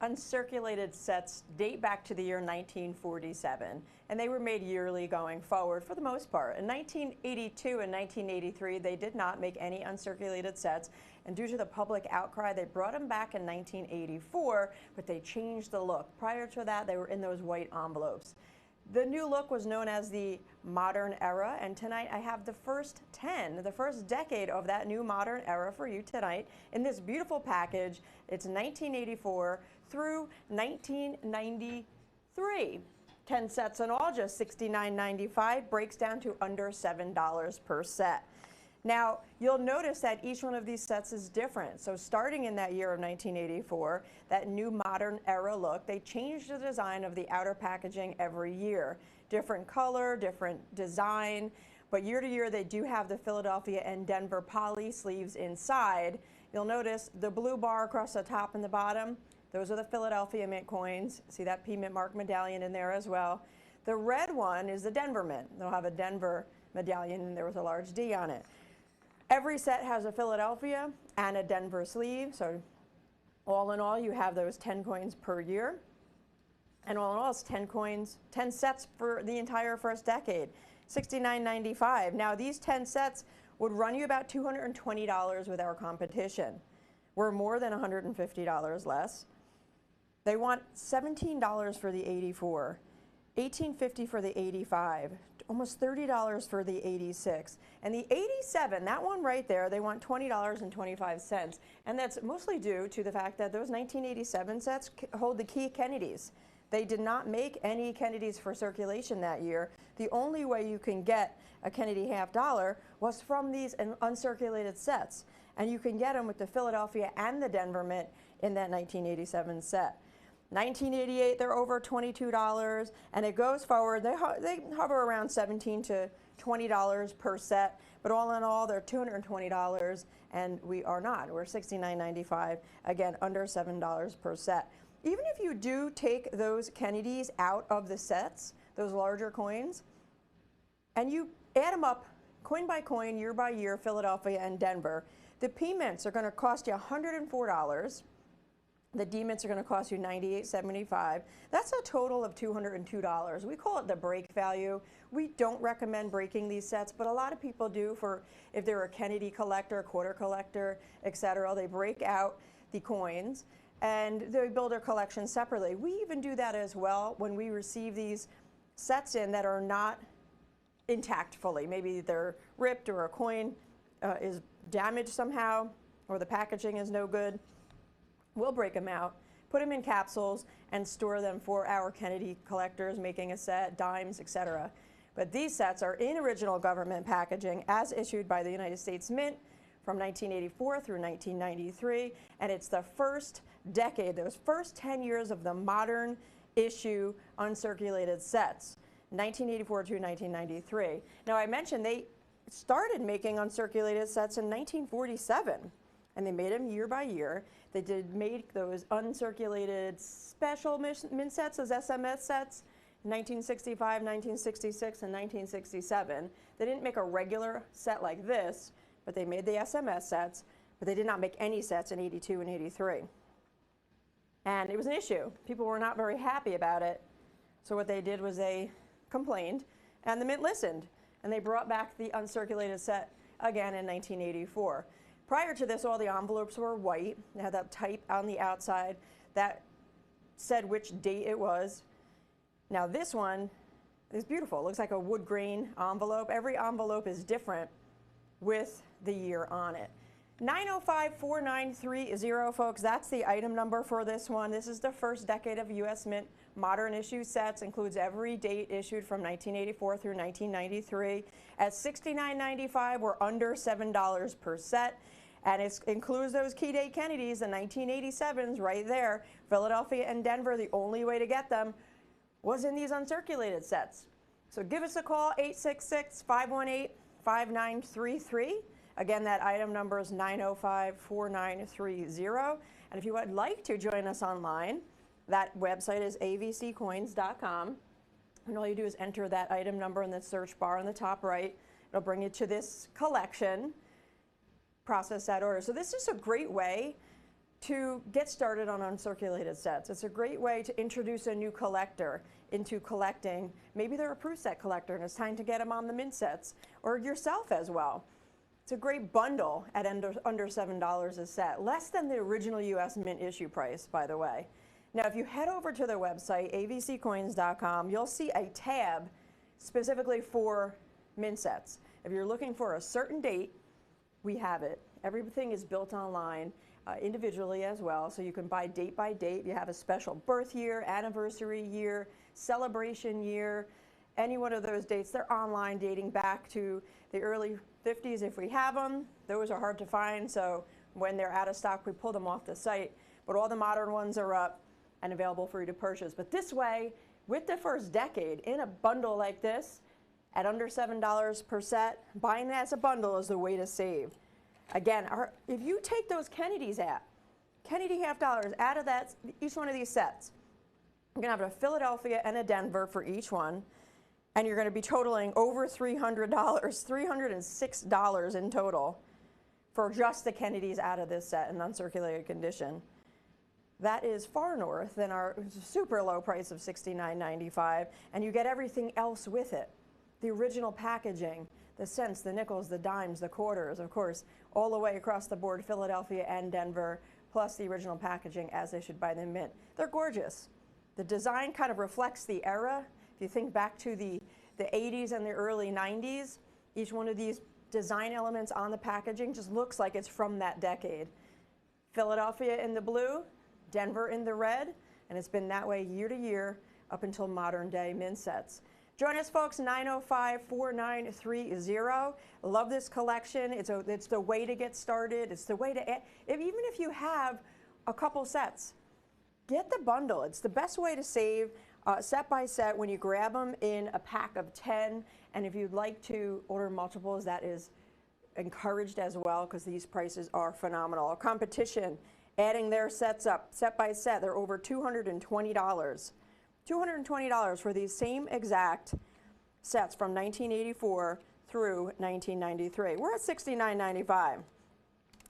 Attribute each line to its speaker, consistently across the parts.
Speaker 1: uncirculated sets date back to the year 1947, and they were made yearly going forward for the most part. In 1982 and 1983, they did not make any uncirculated sets, and due to the public outcry, they brought them back in 1984, but they changed the look. Prior to that, they were in those white envelopes. The new look was known as the modern era, and tonight I have the first decade of that new modern era for you tonight in this beautiful package. It's 1984 through 1993. 10 sets in all, just $69.95, breaks down to under $7 per set. Now, you'll notice that each one of these sets is different. So starting in that year of 1984, that new modern era look, they changed the design of the outer packaging every year. Different color, different design, but year to year they do have the Philadelphia and Denver poly sleeves inside. You'll notice the blue bar across the top and the bottom, those are the Philadelphia mint coins. See that P mint mark medallion in there as well. The red one is the Denver mint. They'll have a Denver medallion and there was a large D on it. Every set has a Philadelphia and a Denver sleeve, so all in all, you have those 10 coins per year. And all in all, it's 10 coins, 10 sets for the entire first decade, $69.95. Now, these 10 sets would run you about $220 with our competition. We're more than $150 less. They want $17 for the 84, $18.50 for the 85, almost $30 for the 86. And the 87, that one right there, they want $20.25. And that's mostly due to the fact that those 1987 sets hold the key Kennedys. They did not make any Kennedys for circulation that year. The only way you can get a Kennedy $50 was from these uncirculated sets. And you can get them with the Philadelphia and the Denver mint in that 1987 set. 1988, they're over $22, and it goes forward. They hover around $17 to $20 per set, but all in all, they're $220, and we are not. We're $69.95, again, under $7 per set. Even if you do take those Kennedys out of the sets, those larger coins, and you add them up coin by coin, year by year, Philadelphia and Denver, the P mints are going to cost you $104. The D mints are going to cost you $98.75. That's a total of $202. We call it the break value. We don't recommend breaking these sets, but a lot of people do for if they're a Kennedy collector, quarter collector, etc. They break out the coins and they build their collection separately. We even do that as well when we receive these sets in that are not intact fully. Maybe they're ripped or a coin is damaged somehow or the packaging is no good. We'll break them out, put them in capsules, and store them for our Kennedy collectors making a set, dimes, etc. But these sets are in original government packaging as issued by the United States Mint from 1984 through 1993, and it's the first decade, those first 10 years of the modern issue uncirculated sets, 1984 to 1993. Now, I mentioned they started making uncirculated sets in 1947. And they made them year by year. They did make those uncirculated special mint sets, those SMS sets, 1965, 1966, and 1967. They didn't make a regular set like this, but they made the SMS sets, but they did not make any sets in 82 and 83. And it was an issue. People were not very happy about it. So what they did was they complained, and the Mint listened, and they brought back the uncirculated set again in 1984. Prior to this, all the envelopes were white. They had that type on the outside that said which date it was. Now this one is beautiful. It looks like a wood grain envelope. Every envelope is different with the year on it. 9054930, folks, that's the item number for this one. This is the first decade of U.S. Mint modern issue sets, includes every date issued from 1984 through 1993. At $69.95, we're under $7 per set. And it includes those key date Kennedys, the 1987s right there. Philadelphia and Denver, the only way to get them was in these uncirculated sets. So give us a call, 866-518-5933. Again, that item number is 9054930. And if you would like to join us online, that website is avccoins.com. And all you do is enter that item number in the search bar on the top right. It'll bring you to this collection. Process that order. So this is a great way to get started on uncirculated sets. It's a great way to introduce a new collector into collecting. Maybe they're a proof set collector and it's time to get them on the mint sets, or yourself as well. It's a great bundle at under $7 a set, less than the original US mint issue price, by the way. Now, if you head over to their website, avccoins.com, you'll see a tab specifically for mint sets. If you're looking for a certain date, we have it. Everything is built online, individually as well, so you can buy date by date. You have a special birth year, anniversary year, celebration year, any one of those dates. They're online, dating back to the early 50s if we have them. Those are hard to find, so when they're out of stock, we pull them off the site. But all the modern ones are up and available for you to purchase. But this way, with the first decade, in a bundle like this, at under $7 per set, buying that as a bundle is the way to save. Again, if you take those Kennedy half dollars out of that, each one of these sets, you're gonna have a Philadelphia and a Denver for each one, and you're gonna be totaling over $300, $306 in total for just the Kennedys out of this set in uncirculated condition. That is far north than our super low price of $69.95, and you get everything else with it. The original packaging, the cents, the nickels, the dimes, the quarters, of course, all the way across the board, Philadelphia and Denver, plus the original packaging as issued by the mint. They're gorgeous. The design kind of reflects the era. If you think back to the 80s and the early 90s, each one of these design elements on the packaging just looks like it's from that decade. Philadelphia in the blue, Denver in the red, and it's been that way year to year up until modern day mint sets. Join us, folks, 905-4930. Love this collection. It's the way to get started. It's the way to, even if you have a couple sets, get the bundle. It's the best way to save set by set when you grab them in a pack of 10. And if you'd like to order multiples, that is encouraged as well, because these prices are phenomenal. Our competition, adding their sets up, set by set, they're over $220. $220 for these same exact sets from 1984 through 1993. We're at $69.95. I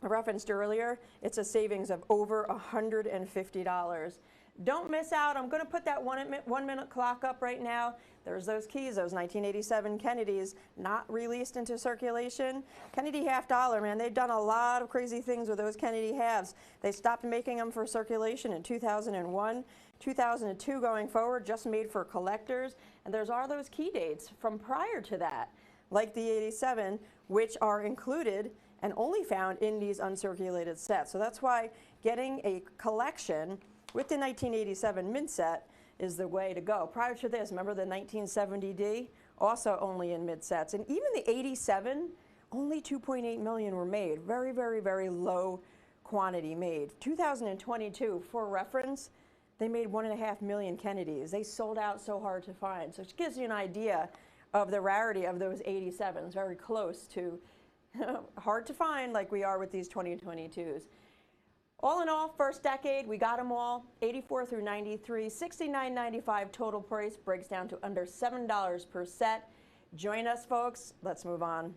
Speaker 1: referenced earlier, it's a savings of over $150. Don't miss out. I'm going to put that one minute clock up right now. There's those keys, those 1987 Kennedys, not released into circulation. Kennedy half dollar, man, they've done a lot of crazy things with those Kennedy halves. They stopped making them for circulation in 2001, 2002 going forward, just made for collectors. And there's all those key dates from prior to that, like the 87, which are included and only found in these uncirculated sets. So that's why getting a collection with the 1987 mint set is the way to go. Prior to this, remember the 1970D? Also only in mint sets. And even the 87, only 2.8 million were made. Very, very, very low quantity made. 2022, for reference, they made 1.5 million Kennedys. They sold out so hard to find. So it gives you an idea of the rarity of those 87s, very close to hard to find like we are with these 2022s. All in all, first decade, we got them all, 84 through 93, $69.95 total price, breaks down to under $7 per set. Join us, folks. Let's move on.